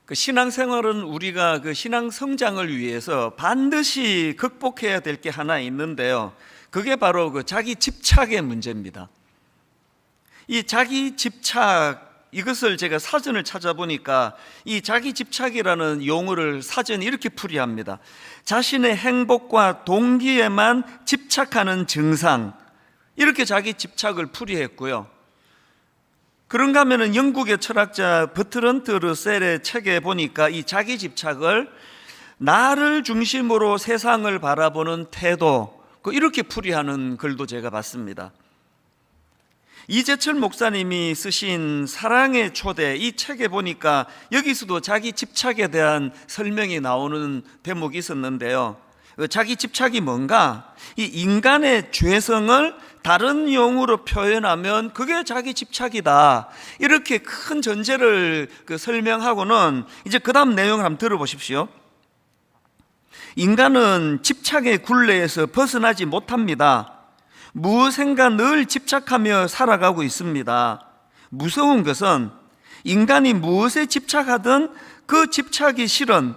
그 신앙생활은 우리가 그 신앙 성장을 위해서 반드시 극복해야 될 게 하나 있는데요. 그게 바로 그 자기 집착의 문제입니다. 이 자기 집착, 이것을 제가 사전을 찾아보니까 이 자기 집착이라는 용어를 사전이 이렇게 풀이합니다. 자신의 행복과 동기에만 집착하는 증상, 이렇게 자기 집착을 풀이했고요. 그런가 하면은 영국의 철학자 버트런트 러셀의 책에 보니까 이 자기 집착을 나를 중심으로 세상을 바라보는 태도, 이렇게 풀이하는 글도 제가 봤습니다. 이재철 목사님이 쓰신 사랑의 초대, 이 책에 보니까 여기서도 자기 집착에 대한 설명이 나오는 대목이 있었는데요. 자기 집착이 뭔가? 이 인간의 죄성을 다른 용어로 표현하면 그게 자기 집착이다, 이렇게 큰 전제를 설명하고는 이제 그 다음 내용을 한번 들어보십시오. 인간은 집착의 굴레에서 벗어나지 못합니다. 무엇인가 늘 집착하며 살아가고 있습니다. 무서운 것은 인간이 무엇에 집착하든 그 집착이 실은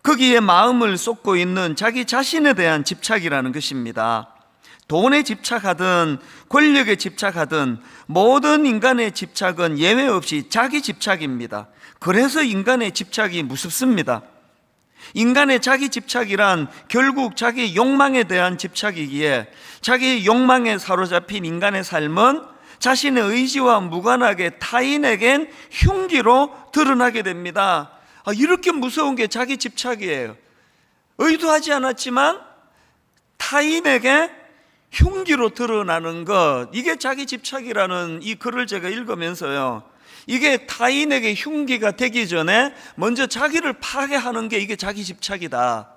거기에 마음을 쏟고 있는 자기 자신에 대한 집착이라는 것입니다. 돈에 집착하든 권력에 집착하든 모든 인간의 집착은 예외 없이 자기 집착입니다. 그래서 인간의 집착이 무섭습니다. 인간의 자기 집착이란 결국 자기 욕망에 대한 집착이기에 자기 욕망에 사로잡힌 인간의 삶은 자신의 의지와 무관하게 타인에겐 흉기로 드러나게 됩니다. 이렇게 무서운 게 자기 집착이에요. 의도하지 않았지만 타인에게 흉기로 드러나는 것, 이게 자기 집착이라는 이 글을 제가 읽으면서요, 이게 타인에게 흉기가 되기 전에 먼저 자기를 파괴하는 게 이게 자기 집착이다.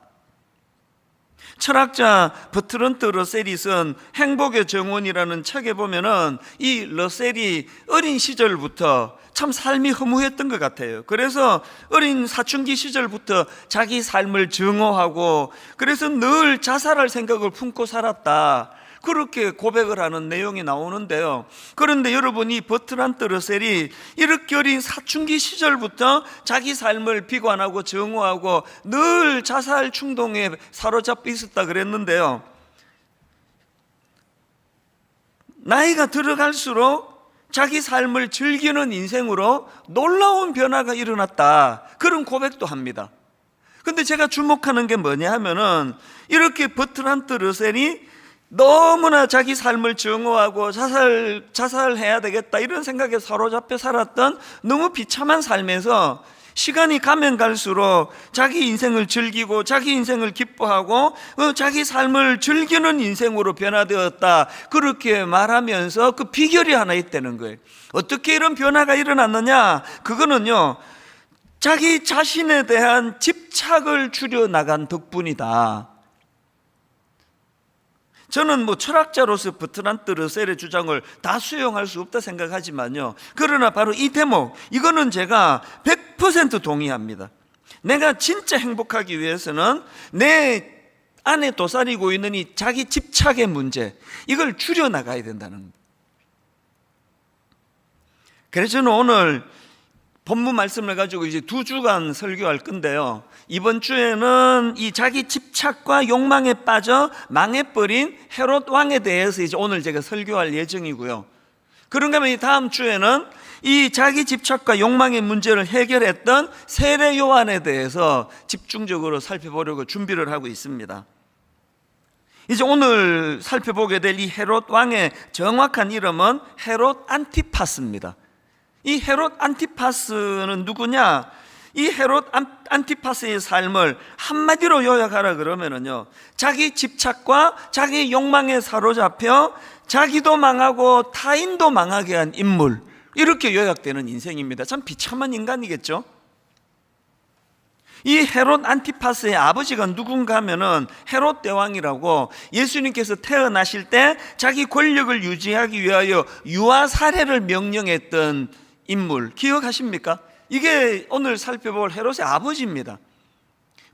철학자 버트런트 러셀이 쓴 행복의 정원이라는 책에 보면은 이 러셀이 어린 시절부터 참 삶이 허무했던 것 같아요. 그래서 어린 사춘기 시절부터 자기 삶을 증오하고 그래서 늘 자살할 생각을 품고 살았다, 그렇게 고백을 하는 내용이 나오는데요. 그런데 여러분, 이 버트란트 러셀이 이렇게 어린 사춘기 시절부터 자기 삶을 비관하고 증오하고 늘 자살 충동에 사로잡혀 있었다 그랬는데요, 나이가 들어갈수록 자기 삶을 즐기는 인생으로 놀라운 변화가 일어났다, 그런 고백도 합니다. 근데 제가 주목하는 게 뭐냐 하면은, 이렇게 버트란트 러셀이 너무나 자기 삶을 증오하고 자살해야 되겠다 이런 생각에 사로잡혀 살았던 너무 비참한 삶에서 시간이 가면 갈수록 자기 인생을 즐기고 자기 인생을 기뻐하고 자기 삶을 즐기는 인생으로 변화되었다, 그렇게 말하면서 그 비결이 하나 있다는 거예요. 어떻게 이런 변화가 일어났느냐? 그거는요, 자기 자신에 대한 집착을 줄여나간 덕분이다. 저는 철학자로서 버트란트 러셀의 주장을 다 수용할 수 없다 생각하지만요, 그러나 바로 이 대목, 이거는 제가 100% 동의합니다. 내가 진짜 행복하기 위해서는 내 안에 도사리고 있는 이 자기 집착의 문제, 이걸 줄여나가야 된다는 겁니다. 그래서 저는 오늘 본문 말씀을 가지고 이제 2주간 설교할 건데요, 이번 주에는 이 자기 집착과 욕망에 빠져 망해버린 헤롯 왕에 대해서 이제 오늘 제가 설교할 예정이고요. 그런가 하면 이 다음 주에는 이 자기 집착과 욕망의 문제를 해결했던 세례 요한에 대해서 집중적으로 살펴보려고 준비를 하고 있습니다. 이제 오늘 살펴보게 될 이 헤롯 왕의 정확한 이름은 헤롯 안티파스입니다. 이 헤롯 안티파스는 누구냐? 이 헤롯 안티파스의 삶을 한마디로 요약하라 그러면은요, 자기 집착과 자기 욕망에 사로잡혀 자기도 망하고 타인도 망하게 한 인물, 이렇게 요약되는 인생입니다. 참 비참한 인간이겠죠? 이 헤롯 안티파스의 아버지가 누군가 하면은 헤롯 대왕이라고, 예수님께서 태어나실 때 자기 권력을 유지하기 위하여 유아 살해를 명령했던 인물, 기억하십니까? 이게 오늘 살펴볼 헤롯의 아버지입니다.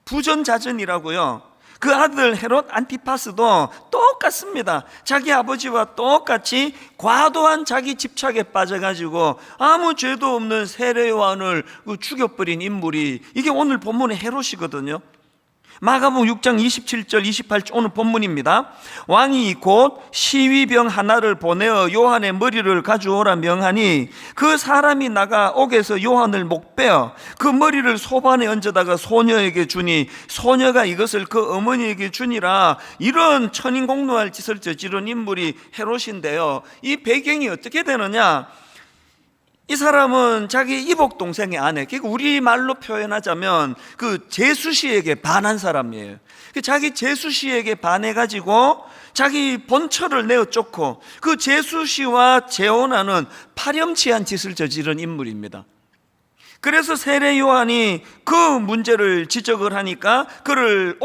부전자전이라고요. 그 아들 헤롯 안티파스도 똑같습니다. 자기 아버지와 똑같이 과도한 자기 집착에 빠져가지고 아무 죄도 없는 세례 요한을 죽여버린 인물이 이게 오늘 본문의 헤롯이거든요. 마가복음 6장 27절 28절 오늘 본문입니다. 왕이 곧 시위병 하나를 보내어 요한의 머리를 가져오라 명하니 그 사람이 나가 옥에서 요한을 목베어 그 머리를 소반에 얹어다가 소녀에게 주니 소녀가 이것을 그 어머니에게 주니라. 이런 천인공노할 짓을 저지른 인물이 헤롯인데요, 이 배경이 어떻게 되느냐, 이 사람은 자기 이복 동생의 아내, 그러니까 우리말로 표현하자면 그 제수씨에게 반한 사람이에요. 자기 제수씨에게 반해가지고 자기 본처를 내어 쫓고 그 제수씨와 재혼하는 파렴치한 짓을 저지른 인물입니다. 그래서 세례 요한이 그 문제를 지적을 하니까 그를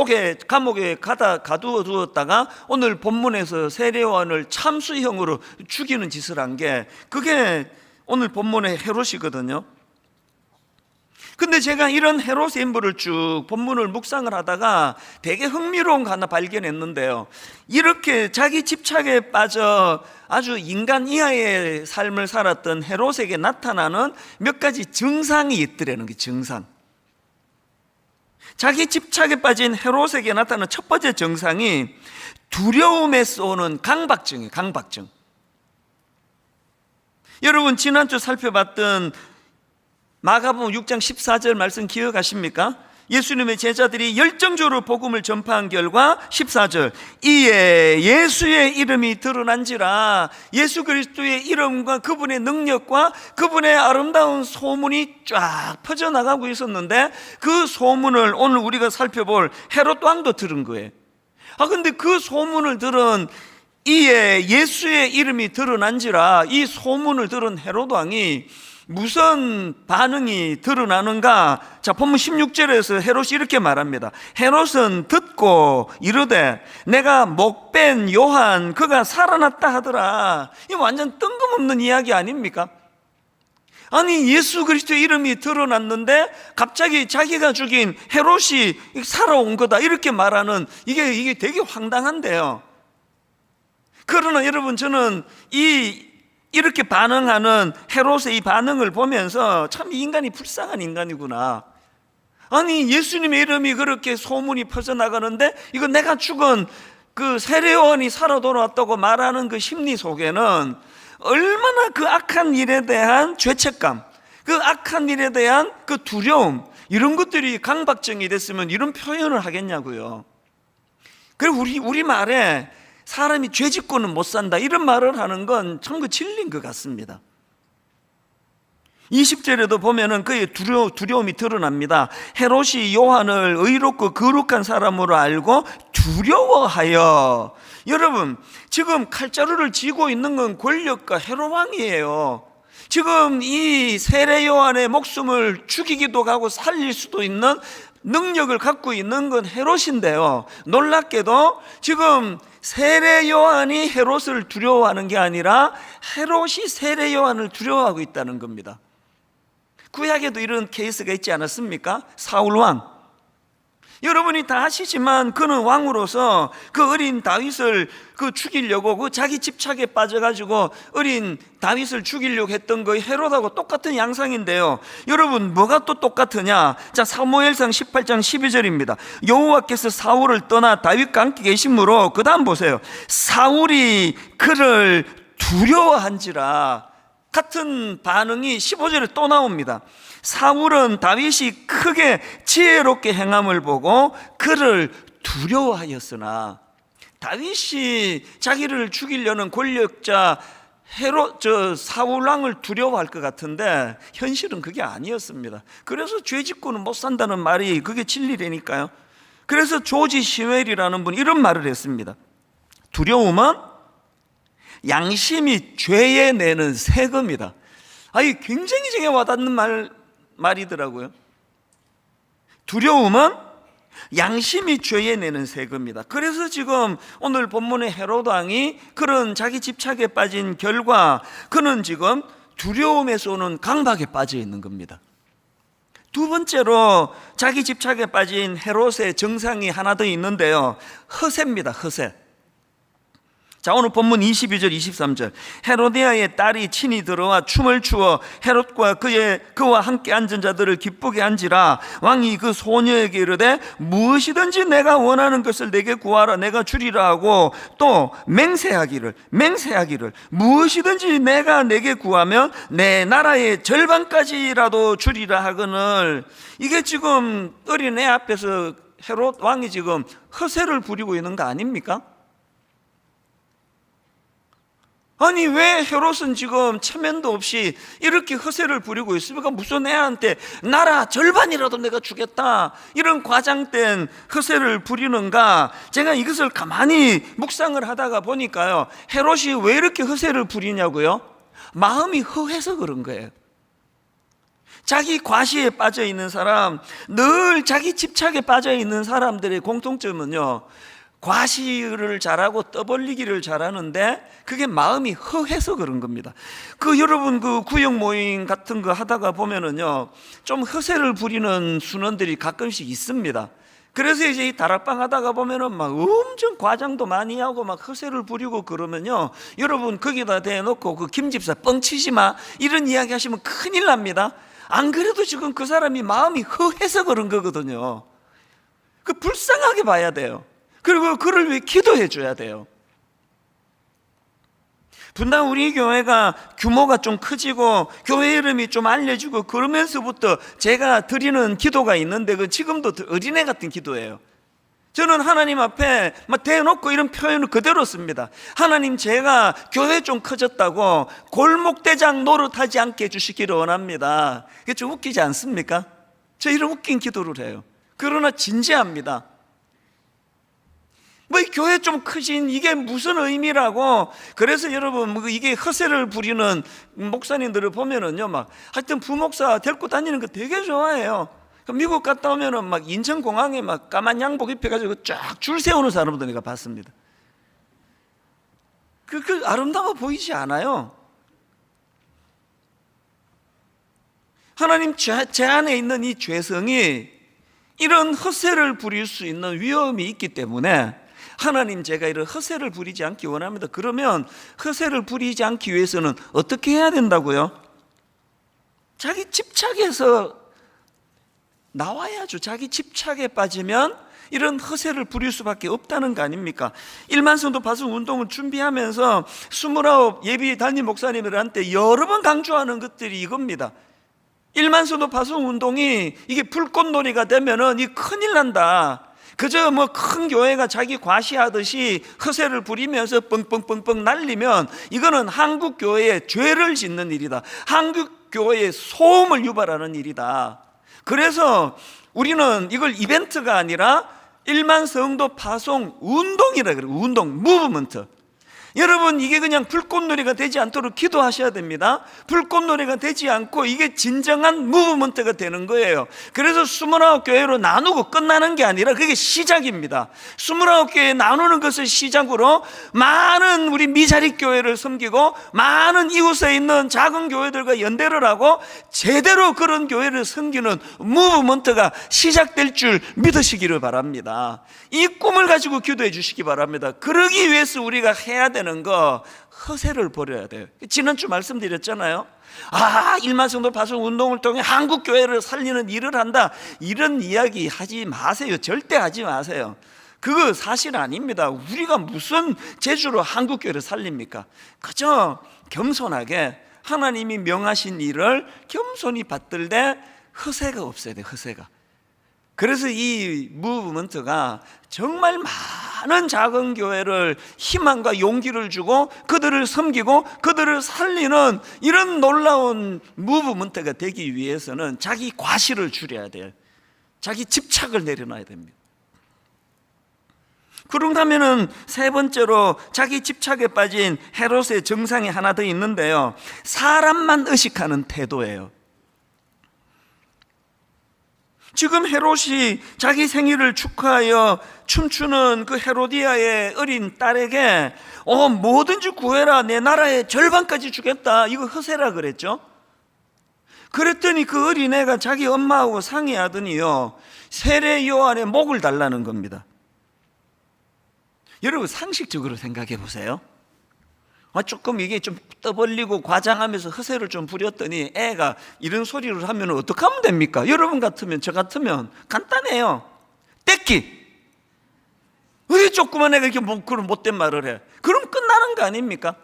감옥에 가두어 두었다가 오늘 본문에서 세례 요한을 참수형으로 죽이는 짓을 한 게 그게 오늘 본문의 헤롯이거든요. 근데 제가 이런 헤롯의 인물을 쭉 본문을 묵상을 하다가 되게 흥미로운 거 하나 발견했는데요, 이렇게 자기 집착에 빠져 아주 인간 이하의 삶을 살았던 헤롯에게 나타나는 몇 가지 증상이 있더라는 게 증상. 자기 집착에 빠진 헤롯에게 나타나는 첫 번째 증상이 두려움에서 오는 강박증이에요. 강박증. 여러분, 지난주 살펴봤던 마가복음 6장 14절 말씀 기억하십니까? 예수님의 제자들이 열정적으로 복음을 전파한 결과 14절, 이에 예수의 이름이 드러난지라. 예수 그리스도의 이름과 그분의 능력과 그분의 아름다운 소문이 쫙 퍼져나가고 있었는데 그 소문을 오늘 우리가 살펴볼 헤롯 왕도 들은 거예요. 근데 그 소문을 들은, 이에 예수의 이름이 드러난지라, 이 소문을 들은 헤롯 왕이 무슨 반응이 드러나는가? 자, 본문 16절에서 헤롯이 이렇게 말합니다. 헤롯은 듣고 이르되 내가 목뺀 요한 그가 살아났다 하더라. 이 완전 뜬금없는 이야기 아닙니까? 아니, 예수 그리스도의 이름이 드러났는데 갑자기 자기가 죽인 헤롯이 살아온 거다, 이렇게 말하는 이게 되게 황당한데요. 그러나 여러분, 저는 이렇게 반응하는 헤롯의 이 반응을 보면서 참 이 인간이 불쌍한 인간이구나. 아니, 예수님의 이름이 그렇게 소문이 퍼져나가는데 이거 내가 죽은 그 세례 요한이 살아 돌아왔다고 말하는 그 심리 속에는 얼마나 그 악한 일에 대한 죄책감, 그 악한 일에 대한 그 두려움, 이런 것들이 강박증이 됐으면 이런 표현을 하겠냐고요. 그리고 우리 말에 사람이 죄 짓고는 못 산다, 이런 말을 하는 건 참 그 진리인 것 같습니다. 20절에도 보면은 그의 두려움이 드러납니다. 헤롯이 요한을 의롭고 거룩한 사람으로 알고 두려워하여. 여러분, 지금 칼자루를 쥐고 있는 건 권력가 헤롯 왕이에요. 지금 이 세례 요한의 목숨을 죽이기도 하고 살릴 수도 있는 능력을 갖고 있는 건 헤롯인데요, 놀랍게도 지금 세례 요한이 헤롯을 두려워하는 게 아니라 헤롯이 세례 요한을 두려워하고 있다는 겁니다. 구약에도 이런 케이스가 있지 않았습니까? 사울 왕. 여러분이 다 아시지만 그는 왕으로서 그 어린 다윗을 죽이려고 그 자기 집착에 빠져가지고 어린 다윗을 죽이려고 했던 그 헤롯하고 똑같은 양상인데요, 여러분 뭐가 또 똑같으냐? 자, 사무엘상 18장 12절입니다. 여호와께서 사울을 떠나 다윗과 함께 계심으로, 그 다음 보세요. 사울이 그를 두려워한지라. 같은 반응이 15절에 또 나옵니다. 사울은 다윗이 크게 지혜롭게 행함을 보고 그를 두려워하였으나. 다윗이 자기를 죽이려는 권력자 사울 왕을 두려워할 것 같은데 현실은 그게 아니었습니다. 그래서 죄 짓고는 못 산다는 말이 그게 진리라니까요. 그래서 조지 시웰이라는 분이 이런 말을 했습니다. 두려움은 양심이 죄에 내는 세금이다. 이 굉장히 제게 와닿는 말이더라고요. 두려움은 양심이 죄에 내는 세금이다. 그래서 지금 오늘 본문의 헤롯 왕이 그런 자기 집착에 빠진 결과 그는 지금 두려움에서 오는 강박에 빠져 있는 겁니다. 두 번째로 자기 집착에 빠진 헤롯의 정상이 하나 더 있는데요, 허세입니다. 허세. 자, 오늘 본문 22절 23절, 헤로디아의 딸이 친히 들어와 춤을 추어 헤롯과 그와 함께 앉은 자들을 기쁘게 한지라. 왕이 그 소녀에게 이르되 무엇이든지 내가 원하는 것을 내게 구하라, 내가 주리라 하고, 또 맹세하기를 무엇이든지 내가 내게 구하면 내 나라의 절반까지라도 주리라 하거늘. 이게 지금 어린애 앞에서 헤롯 왕이 지금 허세를 부리고 있는 거 아닙니까? 아니, 왜 헤롯은 지금 체면도 없이 이렇게 허세를 부리고 있습니까? 무슨 애한테 나라 절반이라도 내가 주겠다, 이런 과장된 허세를 부리는가? 제가 이것을 가만히 묵상을 하다가 보니까요, 헤롯이 왜 이렇게 허세를 부리냐고요? 마음이 허해서 그런 거예요. 자기 과시에 빠져 있는 사람, 늘 자기 집착에 빠져 있는 사람들의 공통점은요, 과시를 잘하고 떠벌리기를 잘하는데 그게 마음이 허해서 그런 겁니다. 여러분 구역 모임 같은 거 하다가 보면은요, 좀 허세를 부리는 순원들이 가끔씩 있습니다. 그래서 이제 이 다락방 하다가 보면은 막 엄청 과장도 많이 하고 막 허세를 부리고 그러면요, 여러분 거기다 대놓고 그 김집사 뻥치지 마, 이런 이야기 하시면 큰일 납니다. 안 그래도 지금 그 사람이 마음이 허해서 그런 거거든요. 불쌍하게 봐야 돼요. 그리고 그를 위해 기도해 줘야 돼요. 분당 우리 교회가 규모가 좀 커지고 교회 이름이 좀 알려지고 그러면서부터 제가 드리는 기도가 있는데, 지금도 어린애 같은 기도예요. 저는 하나님 앞에 막 대놓고 이런 표현을 그대로 씁니다. 하나님, 제가 교회 좀 커졌다고 골목대장 노릇하지 않게 해주시기를 원합니다. 이게 좀 웃기지 않습니까? 저 이런 웃긴 기도를 해요. 그러나 진지합니다. 이 교회 좀 크신 이게 무슨 의미라고. 그래서 여러분, 이게 허세를 부리는 목사님들을 보면은요, 하여튼 부목사 데리고 다니는 거 되게 좋아해요. 미국 갔다 오면은 인천공항에 까만 양복 입혀가지고 쫙 줄 세우는 사람들 내가 봤습니다. 그 아름다워 보이지 않아요? 하나님, 제 안에 있는 이 죄성이 이런 허세를 부릴 수 있는 위험이 있기 때문에, 하나님, 제가 이런 허세를 부리지 않기 원합니다. 그러면 허세를 부리지 않기 위해서는 어떻게 해야 된다고요? 자기 집착에서 나와야죠. 자기 집착에 빠지면 이런 허세를 부릴 수밖에 없다는 거 아닙니까? 1만 성도 파송 운동을 준비하면서 29 예비 담임 목사님들한테 여러 번 강조하는 것들이 이겁니다. 1만 성도 파송 운동이 이게 불꽃놀이가 되면은 이 큰일 난다. 그저 큰 교회가 자기 과시하듯이 허세를 부리면서 뻥뻥뻥뻥 날리면 이거는 한국 교회에 죄를 짓는 일이다. 한국 교회에 소음을 유발하는 일이다. 그래서 우리는 이걸 이벤트가 아니라 1만 성도 파송 운동이라 그래요. 운동, 무브먼트. 여러분, 이게 그냥 불꽃놀이가 되지 않도록 기도하셔야 됩니다. 불꽃놀이가 되지 않고 이게 진정한 무브먼트가 되는 거예요. 그래서 29교회로 나누고 끝나는 게 아니라 그게 시작입니다. 29교회 나누는 것을 시작으로 많은 우리 미자립 교회를 섬기고 많은 이웃에 있는 작은 교회들과 연대를 하고 제대로 그런 교회를 섬기는 무브먼트가 시작될 줄 믿으시기를 바랍니다. 이 꿈을 가지고 기도해 주시기 바랍니다. 그러기 위해서 우리가 해야 되는 거, 허세를 버려야 돼요. 지난주 말씀드렸잖아요. 1만 성도 파송 운동을 통해 한국 교회를 살리는 일을 한다, 이런 이야기 하지 마세요. 절대 하지 마세요. 그거 사실 아닙니다. 우리가 무슨 재주로 한국 교회를 살립니까? 그저 겸손하게 하나님이 명하신 일을 겸손히 받들되 허세가 없어야 돼요. 허세가. 그래서 이 무브먼트가 정말 많은 작은 교회를 희망과 용기를 주고 그들을 섬기고 그들을 살리는 이런 놀라운 무브먼트가 되기 위해서는 자기 과시를 줄여야 돼요. 자기 집착을 내려놔야 됩니다. 그런다면은 세 번째로 자기 집착에 빠진 헤롯의 정상이 하나 더 있는데요, 사람만 의식하는 태도예요. 지금 헤롯이 자기 생일을 축하하여 춤추는 그 헤로디아의 어린 딸에게 뭐든지 구해라, 내 나라의 절반까지 주겠다, 이거 허세라 그랬죠. 그랬더니 그 어린애가 자기 엄마하고 상의하더니요, 세례 요한의 목을 달라는 겁니다. 여러분 상식적으로 생각해 보세요. 조금 이게 좀 떠벌리고 과장하면서 허세를 좀 부렸더니 애가 이런 소리를 하면 어떻게 하면 됩니까? 여러분 같으면, 저 같으면 간단해요. 떼기. 왜 조그만 애가 이렇게 그런 못된 말을 해? 그럼 끝나는 거 아닙니까?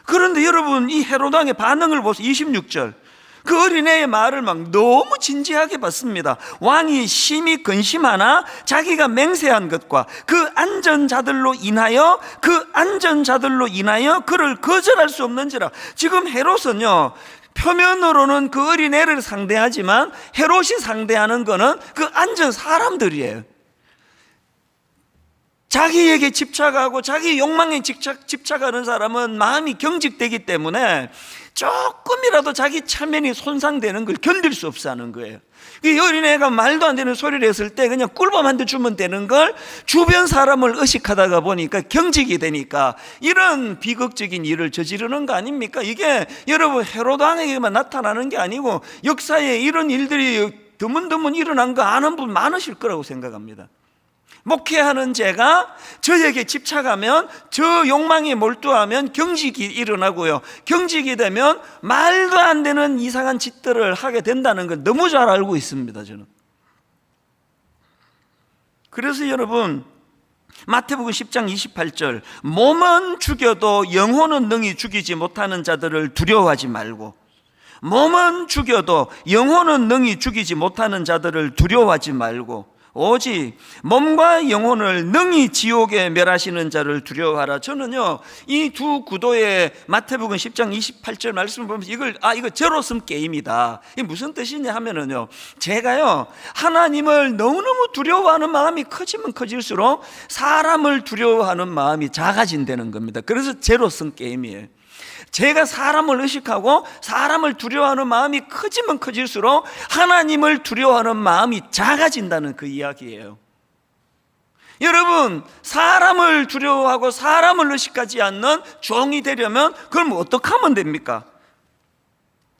그런데 여러분 이 헤롯 왕의 반응을 보세요. 26절. 그 어린애의 말을 막 너무 진지하게 받습니다. 왕이 심히 근심하나 자기가 맹세한 것과 그 안전자들로 인하여 그를 거절할 수 없는지라. 지금 헤롯은요, 표면으로는 그 어린애를 상대하지만 헤롯이 상대하는 거는 그 안전 사람들이에요. 자기에게 집착하고 자기 욕망에 집착하는 사람은 마음이 경직되기 때문에 조금이라도 자기 체면이 손상되는 걸 견딜 수 없어 하는 거예요. 이 어린애가 말도 안 되는 소리를 했을 때 그냥 꿀밤 한 대 주면 되는 걸 주변 사람을 의식하다가 보니까 경직이 되니까 이런 비극적인 일을 저지르는 거 아닙니까? 이게 여러분 헤롯 왕에게만 나타나는 게 아니고 역사에 이런 일들이 드문드문 일어난 거 아는 분 많으실 거라고 생각합니다. 목회하는 제가 저에게 집착하면, 저 욕망에 몰두하면 경직이 일어나고요, 경직이 되면 말도 안 되는 이상한 짓들을 하게 된다는 걸 너무 잘 알고 있습니다, 저는. 그래서 여러분 마태복음 10장 28절, 몸은 죽여도 영혼은 능히 죽이지 못하는 자들을 두려워하지 말고, 몸은 죽여도 영혼은 능히 죽이지 못하는 자들을 두려워하지 말고 오직 몸과 영혼을 능히 지옥에 멸하시는 자를 두려워하라. 저는요, 이 두 구도의 마태복음 10장 28절 말씀을 보면서 이거 제로섬 게임이다. 이게 무슨 뜻이냐 하면은요, 제가요, 하나님을 너무너무 두려워하는 마음이 커지면 커질수록 사람을 두려워하는 마음이 작아진다는 겁니다. 그래서 제로섬 게임이에요. 제가 사람을 의식하고 사람을 두려워하는 마음이 커지면 커질수록 하나님을 두려워하는 마음이 작아진다는 그 이야기예요. 여러분, 사람을 두려워하고 사람을 의식하지 않는 종이 되려면 그럼 어떻게 하면 됩니까?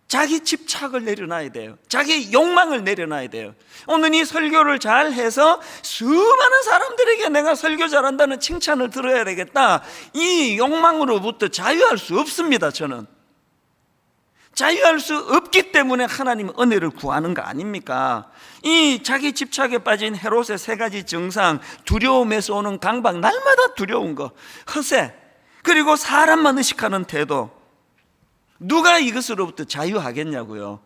자기 집착을 내려놔야 돼요. 자기 욕망을 내려놔야 돼요. 오늘 이 설교를 잘 해서 수많은 사람들에게 내가 설교 잘한다는 칭찬을 들어야 되겠다, 이 욕망으로부터 자유할 수 없습니다. 저는 자유할 수 없기 때문에 하나님 은혜를 구하는 거 아닙니까? 이 자기 집착에 빠진 헤롯의 세 가지 증상, 두려움에서 오는 강박, 날마다 두려운 거, 허세, 그리고 사람만 의식하는 태도, 누가 이것으로부터 자유하겠냐고요.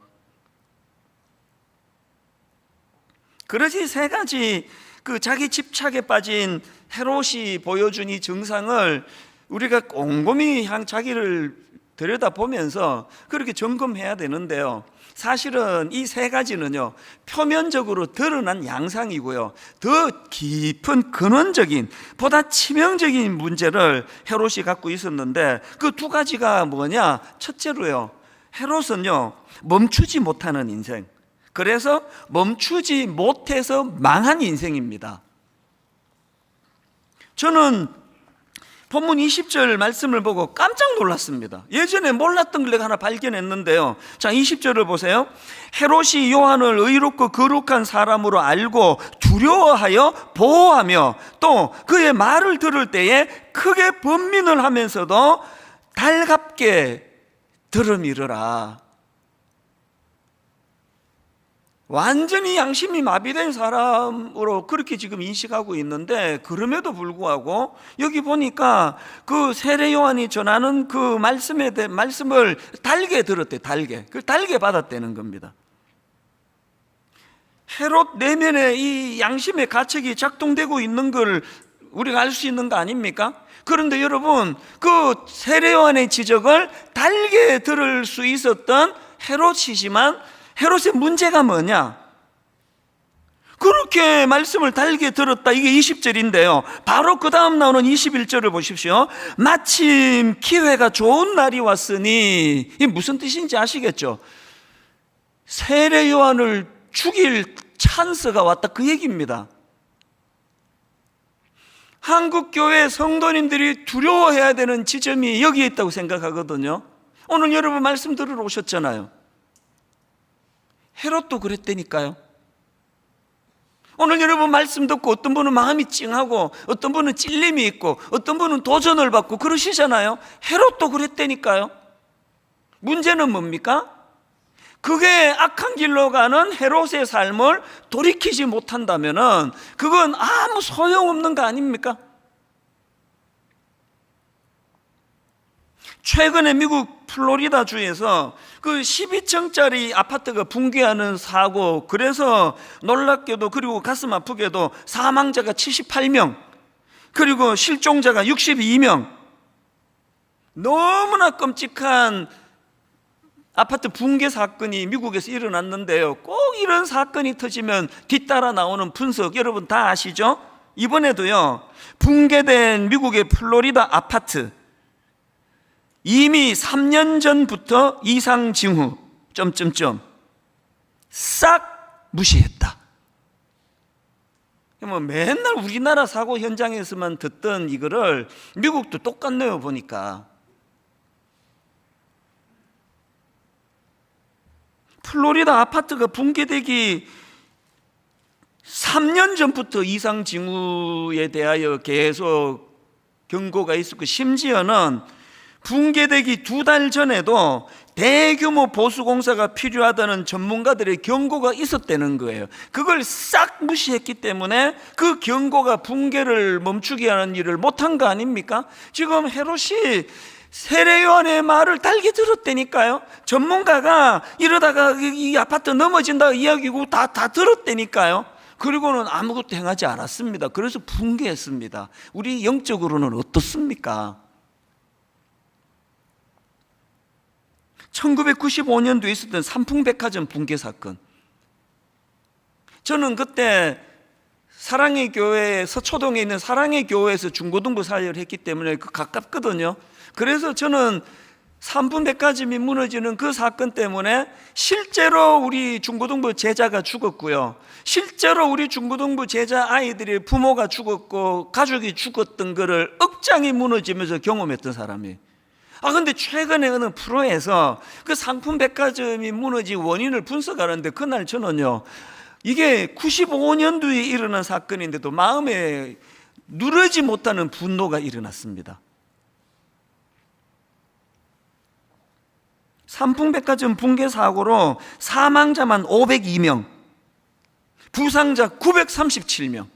그러지 세 가지 그 자기 집착에 빠진 헤롯이 보여준 이 증상을 우리가 꼼꼼히 자기를 들여다보면서 그렇게 점검해야 되는데요, 사실은 이 세 가지는요, 표면적으로 드러난 양상이고요, 더 깊은 근원적인, 보다 치명적인 문제를 헤롯이 갖고 있었는데 그 두 가지가 뭐냐? 첫째로요, 헤롯은요, 멈추지 못하는 인생, 그래서 멈추지 못해서 망한 인생입니다. 저는 본문 20절 말씀을 보고 깜짝 놀랐습니다. 예전에 몰랐던 걸 내가 하나 발견했는데요. 자, 20절을 보세요. 헤롯이 요한을 의롭고 거룩한 사람으로 알고 두려워하여 보호하며 또 그의 말을 들을 때에 크게 번민을 하면서도 달갑게 들어밀으라. 완전히 양심이 마비된 사람으로 그렇게 지금 인식하고 있는데, 그럼에도 불구하고 여기 보니까 그 세례 요한이 전하는 그 말씀을 달게 들었대. 달게 받았다는 겁니다. 헤롯 내면에 이 양심의 가책이 작동되고 있는 걸 우리가 알 수 있는 거 아닙니까? 그런데 여러분, 그 세례 요한의 지적을 달게 들을 수 있었던 헤롯이지만 헤롯의 문제가 뭐냐? 그렇게 말씀을 달게 들었다. 이게 20절인데요 바로 그 다음 나오는 21절을 보십시오. 마침 기회가 좋은 날이 왔으니, 이게 무슨 뜻인지 아시겠죠? 세례 요한을 죽일 찬스가 왔다, 그 얘기입니다. 한국교회 성도님들이 두려워해야 되는 지점이 여기에 있다고 생각하거든요. 오늘 여러분 말씀 들으러 오셨잖아요. 헤롯도 그랬다니까요. 오늘 여러분 말씀 듣고 어떤 분은 마음이 찡하고 어떤 분은 찔림이 있고 어떤 분은 도전을 받고 그러시잖아요. 헤롯도 그랬다니까요. 문제는 뭡니까? 그게 악한 길로 가는 헤롯의 삶을 돌이키지 못한다면은 그건 아무 소용없는 거 아닙니까? 최근에 미국 플로리다 주에서 그 12층짜리 아파트가 붕괴하는 사고, 그래서 놀랍게도 그리고 가슴 아프게도 사망자가 78명, 그리고 실종자가 62명, 너무나 끔찍한 아파트 붕괴 사건이 미국에서 일어났는데요. 꼭 이런 사건이 터지면 뒤따라 나오는 분석 여러분 다 아시죠? 이번에도요, 붕괴된 미국의 플로리다 아파트, 이미 3년 전부터 이상 징후 싹 무시했다. 뭐 맨날 우리나라 사고 현장에서만 듣던 이거를 미국도 똑같네요. 보니까 플로리다 아파트가 붕괴되기 3년 전부터 이상 징후에 대하여 계속 경고가 있었고, 심지어는 붕괴되기 2달 전에도 대규모 보수공사가 필요하다는 전문가들의 경고가 있었다는 거예요. 그걸 싹 무시했기 때문에 그 경고가 붕괴를 멈추게 하는 일을 못한 거 아닙니까? 지금 헤롯이 세례요한의 말을 달게 들었다니까요. 전문가가 이러다가 이 아파트 넘어진다 이야기고 다 들었다니까요. 그리고는 아무것도 행하지 않았습니다. 그래서 붕괴했습니다. 우리 영적으로는 어떻습니까? 1995년도에 있었던 삼풍백화점 붕괴 사건, 저는 그때 사랑의 교회, 서초동에 있는 사랑의 교회에서 중고등부 사역을 했기 때문에 가깝거든요. 그래서 저는 삼풍백화점이 무너지는 그 사건 때문에 실제로 우리 중고등부 제자가 죽었고요, 실제로 우리 중고등부 제자 아이들의 부모가 죽었고 가족이 죽었던 거를 억장이 무너지면서 경험했던 사람이에요. 근데 최근에 어느 프로에서 그 상품백화점이 무너진 원인을 분석하는데, 그날 저는요, 이게 95년도에 일어난 사건인데도 마음에 누르지 못하는 분노가 일어났습니다. 상품백화점 붕괴 사고로 사망자만 502명, 부상자 937명.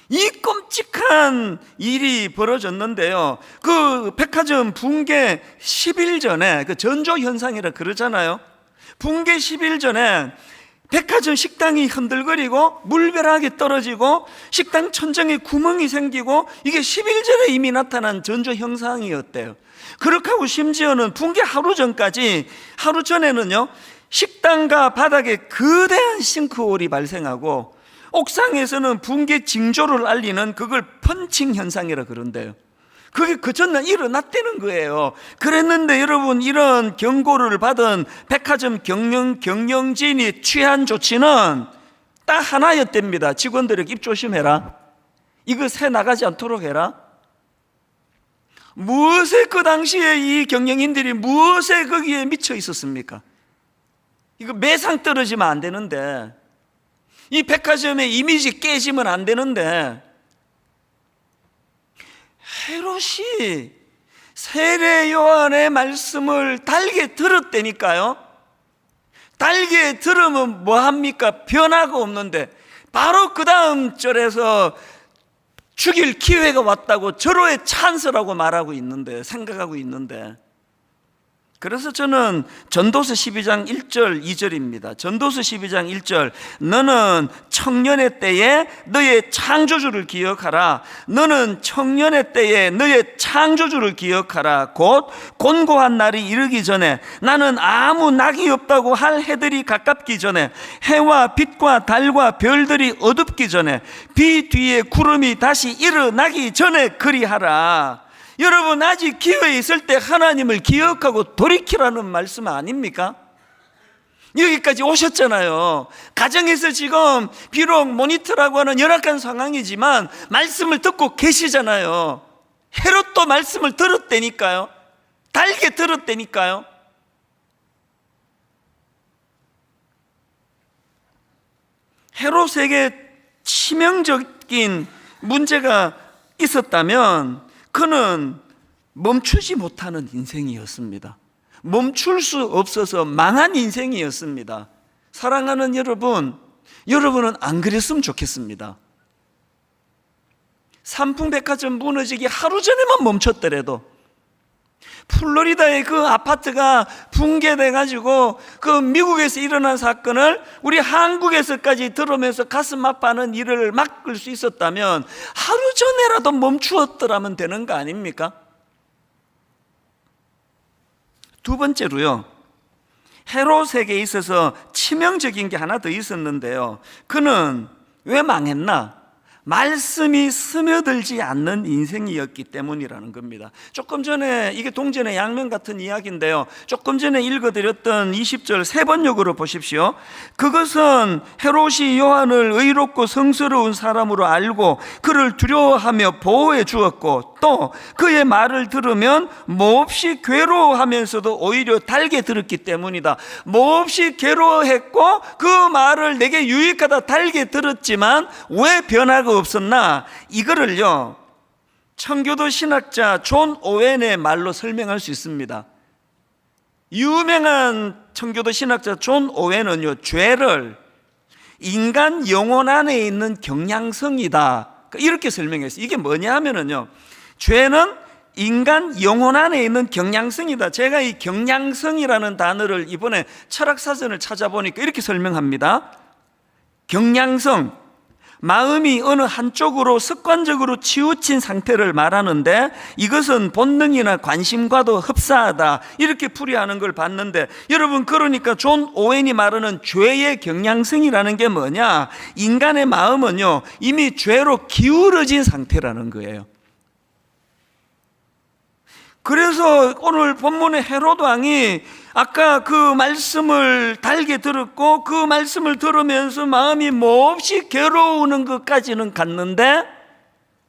이 끔찍한 일이 벌어졌는데요, 그 백화점 붕괴 10일 전에, 그 전조현상이라 그러잖아요. 붕괴 10일 전에 백화점 식당이 흔들거리고 물벼락이 떨어지고 식당 천정에 구멍이 생기고, 이게 10일 전에 이미 나타난 전조현상이었대요. 그렇게 하고 심지어는 붕괴 하루 전까지, 하루 전에는요, 식당과 바닥에 거대한 싱크홀이 발생하고 옥상에서는 붕괴 징조를 알리는 그걸 펀칭 현상이라 그런대요. 그게 그 전날 일어났다는 거예요. 그랬는데 여러분, 이런 경고를 받은 백화점 경영진이 취한 조치는 딱 하나였답니다. 직원들에게 입 조심해라, 이거 새 나가지 않도록 해라. 무엇에 그 당시에 이 경영인들이 무엇에 거기에 미쳐 있었습니까? 이거 매상 떨어지면 안 되는데, 이 백화점의 이미지 깨지면 안 되는데, 헤롯이 세례 요한의 말씀을 달게 들었다니까요. 달게 들으면 뭐합니까? 변화가 없는데 바로 그 다음 절에서 죽일 기회가 왔다고 절호의 찬스라고 말하고 있는데, 생각하고 있는데, 그래서 저는 전도서 12장 1절 2절입니다. 전도서 12장 1절, 너는 청년의 때에 너의 창조주를 기억하라. 너는 청년의 때에 너의 창조주를 기억하라. 곧 곤고한 날이 이르기 전에, 나는 아무 낙이 없다고 할 해들이 가깝기 전에, 해와 빛과 달과 별들이 어둡기 전에, 비 뒤에 구름이 다시 일어나기 전에 그리하라. 여러분, 아직 기회 있을 때 하나님을 기억하고 돌이키라는 말씀 아닙니까? 여기까지 오셨잖아요. 가정에서 지금 비록 모니터라고 하는 열악한 상황이지만 말씀을 듣고 계시잖아요. 헤롯도 말씀을 들었다니까요. 달게 들었다니까요. 헤롯에게 치명적인 문제가 있었다면 그는 멈추지 못하는 인생이었습니다. 멈출 수 없어서 망한 인생이었습니다. 사랑하는 여러분, 여러분은 안 그랬으면 좋겠습니다. 삼풍백화점 무너지기 하루 전에만 멈췄더라도, 플로리다의 그 아파트가 붕괴돼가지고 그 미국에서 일어난 사건을 우리 한국에서까지 들으면서 가슴 아파하는 일을 막을 수 있었다면 하루 전에라도 멈추었더라면 되는 거 아닙니까? 두 번째로요, 헤롯에게 있어서 치명적인 게 하나 더 있었는데요, 그는 왜 망했나? 말씀이 스며들지 않는 인생이었기 때문이라는 겁니다. 조금 전에, 이게 동전의 양면 같은 이야기인데요, 조금 전에 읽어드렸던 20절 세 번역으로 보십시오. 그것은 헤롯이 요한을 의롭고 성스러운 사람으로 알고 그를 두려워하며 보호해 주었고, 또 그의 말을 들으면 몹시 괴로워하면서도 오히려 달게 들었기 때문이다. 몹시 괴로워했고 그 말을 내게 유익하다 달게 들었지만 왜 변화가 없었나? 이거를요, 청교도 신학자 존 오웬의 말로 설명할 수 있습니다. 유명한 청교도 신학자 존 오웬은요, 죄를 인간 영혼 안에 있는 경향성이다, 이렇게 설명했어요. 이게 뭐냐 하면은요, 죄는 인간 영혼 안에 있는 경향성이다. 제가 이 경향성이라는 단어를 이번에 철학사전을 찾아보니까 이렇게 설명합니다. 경향성, 마음이 어느 한쪽으로 습관적으로 치우친 상태를 말하는데, 이것은 본능이나 관심과도 흡사하다, 이렇게 풀이하는 걸 봤는데, 여러분, 그러니까 존 오웬이 말하는 죄의 경향성이라는 게 뭐냐? 인간의 마음은요, 이미 죄로 기울어진 상태라는 거예요. 그래서 오늘 본문의 헤롯 왕이 아까 그 말씀을 달게 들었고 그 말씀을 들으면서 마음이 몹시 괴로우는 것까지는 갔는데,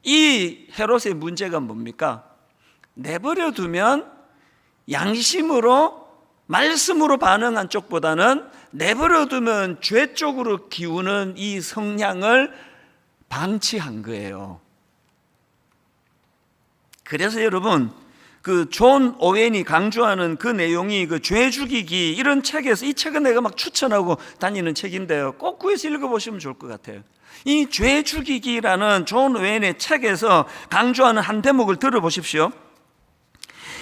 이 헤롯의 문제가 뭡니까? 내버려 두면 양심으로, 말씀으로 반응한 쪽보다는 내버려 두면 죄 쪽으로 기우는 이 성향을 방치한 거예요. 그래서 여러분, 그 존 오웬이 강조하는 그 내용이 그 죄 죽이기, 이런 책에서, 이 책은 내가 막 추천하고 다니는 책인데요, 꼭 구해서 읽어보시면 좋을 것 같아요. 이 죄 죽이기라는 존 오웬의 책에서 강조하는 한 대목을 들어보십시오.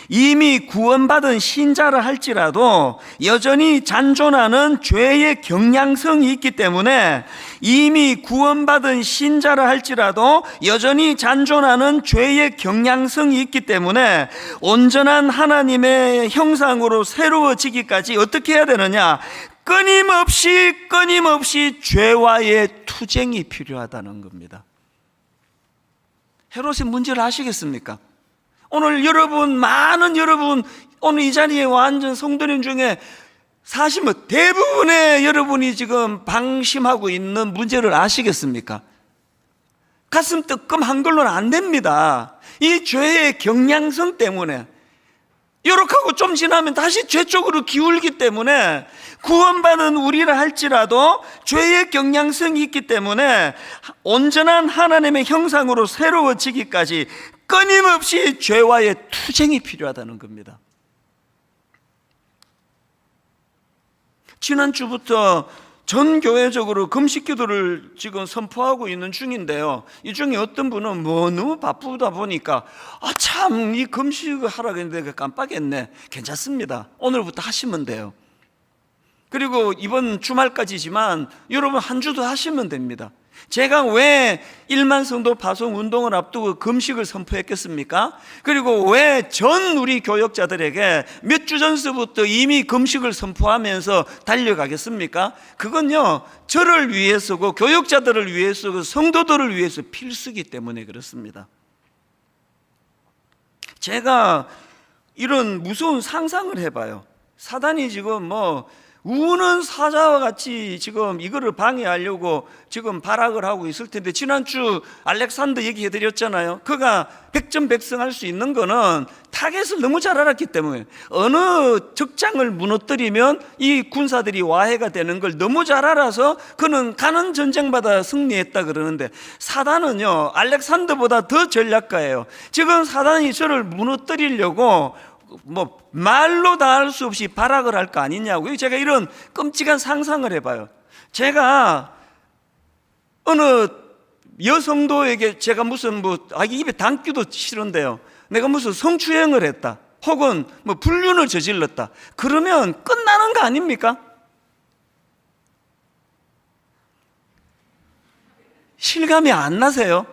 이미 구원받은 신자라 할지라도 여전히 잔존하는 죄의 경향성이 있기 때문에, 이미 구원받은 신자라 할지라도 여전히 잔존하는 죄의 경향성이 있기 때문에 온전한 하나님의 형상으로 새로워지기까지 어떻게 해야 되느냐? 끊임없이 죄와의 투쟁이 필요하다는 겁니다. 헤롯의 문제를 아시겠습니까? 오늘 여러분, 많은 여러분, 오늘 이 자리에 완전 성도님 중에 사실 대부분의 여러분이 지금 방심하고 있는 문제를 아시겠습니까? 가슴 뜨끔한 걸로는 안 됩니다. 이 죄의 경향성 때문에, 요렇게하고 좀 지나면 다시 죄 쪽으로 기울기 때문에, 구원받은 우리라 할지라도 죄의 경향성이 있기 때문에 온전한 하나님의 형상으로 새로워지기까지 끊임없이 죄와의 투쟁이 필요하다는 겁니다. 지난주부터 전 교회적으로 금식 기도를 지금 선포하고 있는 중인데요, 이 중에 어떤 분은 너무 바쁘다 보니까 참 이 금식을 하라고 했는데 깜빡했네. 괜찮습니다. 오늘부터 하시면 돼요. 그리고 이번 주말까지지만 여러분 한 주도 하시면 됩니다. 제가 왜 1만 성도 파송 운동을 앞두고 금식을 선포했겠습니까? 그리고 왜 전 우리 교역자들에게 몇 주 전서부터 이미 금식을 선포하면서 달려가겠습니까? 그건요, 저를 위해서고 교역자들을 위해서고 성도들을 위해서 필수기 때문에 그렇습니다. 제가 이런 무서운 상상을 해봐요. 사단이 지금 뭐 우는 사자와 같이 지금 이거를 방해하려고 지금 발악을 하고 있을 텐데, 지난주 알렉산더 얘기해 드렸잖아요. 그가 백전백승할 수 있는 거는 타겟을 너무 잘 알았기 때문에, 어느 적장을 무너뜨리면 이 군사들이 와해가 되는 걸 너무 잘 알아서 그는 가는 전쟁마다 승리했다 그러는데, 사단은요 알렉산더보다 더 전략가예요. 지금 사단이 저를 무너뜨리려고 뭐 말로 다 할 수 없이 발악을 할 거 아니냐고요. 제가 이런 끔찍한 상상을 해봐요. 제가 어느 여성도에게 제가 무슨 입에 담기도 싫은데요, 내가 무슨 성추행을 했다, 혹은 뭐 불륜을 저질렀다, 그러면 끝나는 거 아닙니까? 실감이 안 나세요?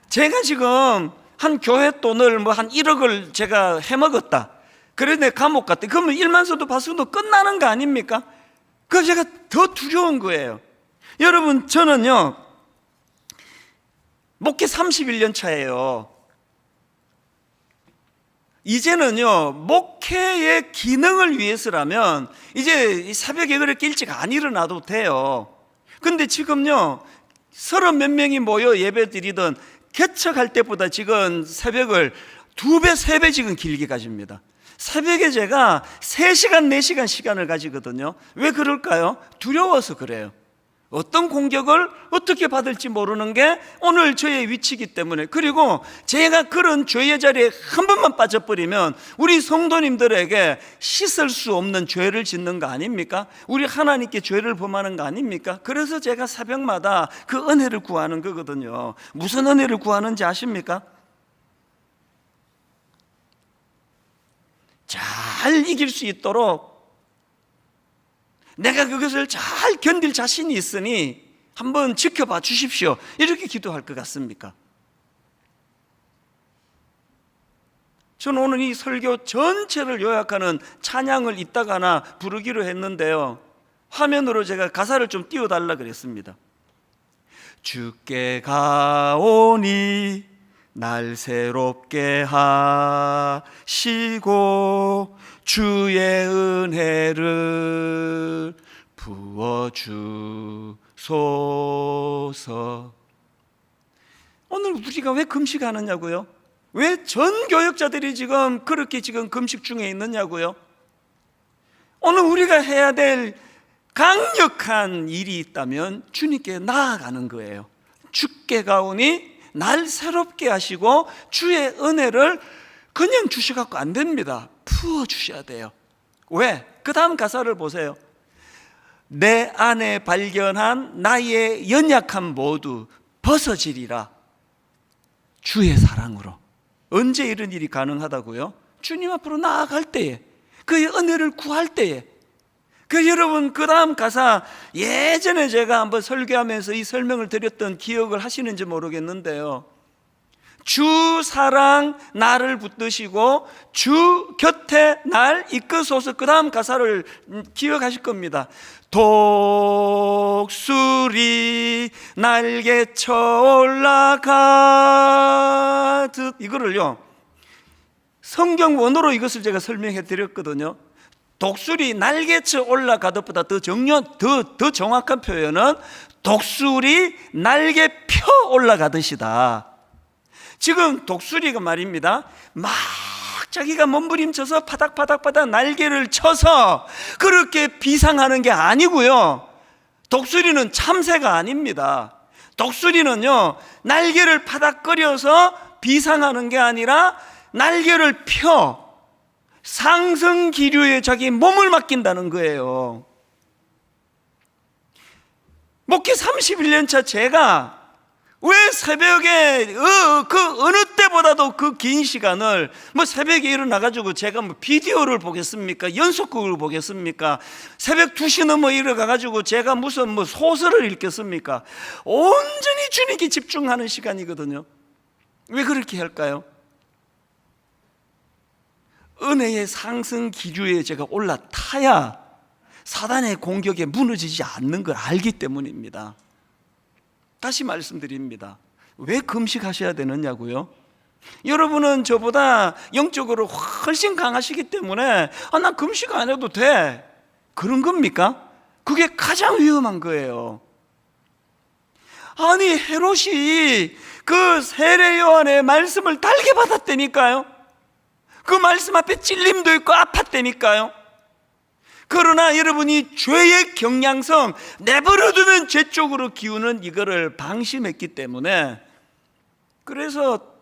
제가 지금 한 교회 돈을 뭐 한 1억을 제가 해먹었다, 그래서 내가 감옥 갔다, 그러면 일만서도 파수도 끝나는 거 아닙니까? 그래서 제가 더 두려운 거예요. 여러분, 저는요 목회 31년 차예요. 이제는요 목회의 기능을 위해서라면 이제 새벽 예배를 일찍 안 일어나도 돼요. 근데 지금요 30몇 명이 모여 예배 드리던 개척할 때보다 지금 새벽을 2배, 3배 지금 길게 가집니다. 새벽에 제가 3시간, 4시간 시간을 가지거든요. 왜 그럴까요? 두려워서 그래요. 어떤 공격을 어떻게 받을지 모르는 게 오늘 저의 위치이기 때문에. 그리고 제가 그런 죄의 자리에 한 번만 빠져버리면 우리 성도님들에게 씻을 수 없는 죄를 짓는 거 아닙니까? 우리 하나님께 죄를 범하는 거 아닙니까? 그래서 제가 새벽마다 그 은혜를 구하는 거거든요. 무슨 은혜를 구하는지 아십니까? 잘 이길 수 있도록 내가 그것을 잘 견딜 자신이 있으니 한번 지켜봐 주십시오, 이렇게 기도할 것 같습니까? 저는 오늘 이 설교 전체를 요약하는 찬양을 이따가 하나 부르기로 했는데요, 화면으로 제가 가사를 좀 띄워달라 그랬습니다. 주께 가오니 날 새롭게 하시고 주의 은혜를 부어주소서. 오늘 우리가 왜 금식하느냐고요? 왜 전 교역자들이 지금 그렇게 지금 금식 중에 있느냐고요? 오늘 우리가 해야 될 강력한 일이 있다면 주님께 나아가는 거예요. 주께 가오니 날 새롭게 하시고 주의 은혜를 그냥 주셔갖고 안 됩니다. 부어주셔야 돼요. 왜? 그 다음 가사를 보세요. 내 안에 발견한 나의 연약함 모두 벗어지리라 주의 사랑으로. 언제 이런 일이 가능하다고요? 주님 앞으로 나아갈 때에, 그의 은혜를 구할 때에. 여러분, 그 다음 가사 예전에 제가 한번 설교하면서 이 설명을 드렸던 기억을 하시는지 모르겠는데요, 주 사랑 나를 붙드시고 주 곁에 날 이끄소서. 그 다음 가사를 기억하실 겁니다. 독수리 날개쳐 올라가듯. 이거를요 성경 원어로 이것을 제가 설명해 드렸거든요. 독수리 날개쳐 올라가듯보다 더 정확한 표현은 독수리 날개 펴 올라가듯이다. 지금 독수리가 말입니다, 막 자기가 몸부림쳐서 파닥파닥 날개를 쳐서 그렇게 비상하는 게 아니고요, 독수리는 참새가 아닙니다. 독수리는요 날개를 파닥거려서 비상하는 게 아니라 날개를 펴 상승 기류에 자기 몸을 맡긴다는 거예요. 목회 31년 차 제가 왜 새벽에 그 어느 때보다도 그 긴 시간을 뭐 새벽에 일어나가지고 제가 뭐 비디오를 보겠습니까? 연속극을 보겠습니까? 새벽 2시 넘어 일어나가지고 제가 무슨 뭐 소설을 읽겠습니까? 온전히 주님께 집중하는 시간이거든요. 왜 그렇게 할까요? 은혜의 상승 기류에 제가 올라타야 사단의 공격에 무너지지 않는 걸 알기 때문입니다. 다시 말씀드립니다. 왜 금식하셔야 되느냐고요? 여러분은 저보다 영적으로 훨씬 강하시기 때문에 난 금식 안 해도 돼, 그런 겁니까? 그게 가장 위험한 거예요. 아니, 헤롯이 그 세례 요한의 말씀을 달게 받았다니까요. 그 말씀 앞에 찔림도 있고 아팠다니까요. 그러나 여러분이 죄의 경향성, 내버려두면 죄 쪽으로 기우는 이거를 방심했기 때문에, 그래서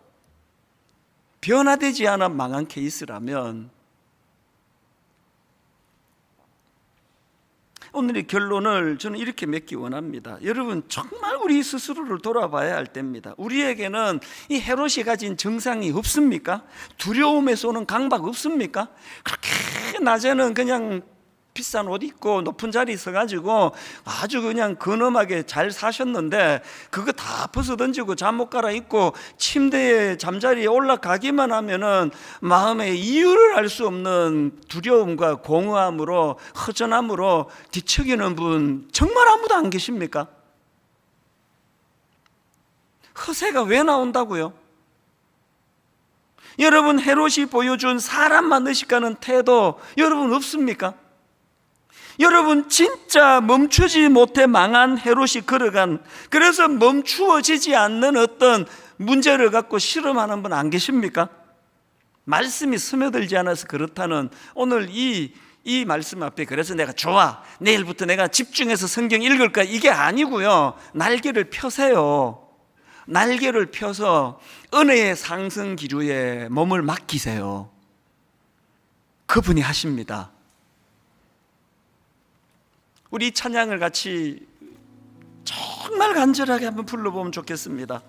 변화되지 않아 망한 케이스라면, 오늘의 결론을 저는 이렇게 맺기 원합니다. 여러분, 정말 우리 스스로를 돌아봐야 할 때입니다. 우리에게는 이 헤롯이 가진 정상이 없습니까? 두려움에서 오는 강박 없습니까? 그렇게 낮에는 그냥 비싼 옷 입고 높은 자리에 서가지고 아주 그냥 근엄하게 잘 사셨는데, 그거 다 벗어던지고 잠옷 갈아입고 침대에 잠자리에 올라가기만 하면은 마음에 이유를 알 수 없는 두려움과 공허함으로, 허전함으로 뒤척이는 분 정말 아무도 안 계십니까? 허세가 왜 나온다고요? 여러분, 헤롯이 보여준 사람만 의식하는 태도 여러분 없습니까? 여러분, 진짜 멈추지 못해 망한 헤롯이 걸어간, 그래서 멈추어지지 않는 어떤 문제를 갖고 실험하는 분 안 계십니까? 말씀이 스며들지 않아서 그렇다는 오늘 이 말씀 앞에, 그래서 내가 좋아, 내일부터 내가 집중해서 성경 읽을 거야, 이게 아니고요. 날개를 펴세요. 날개를 펴서 은혜의 상승 기류에 몸을 맡기세요. 그분이 하십니다. 우리 찬양을 같이 정말 간절하게 한번 불러보면 좋겠습니다.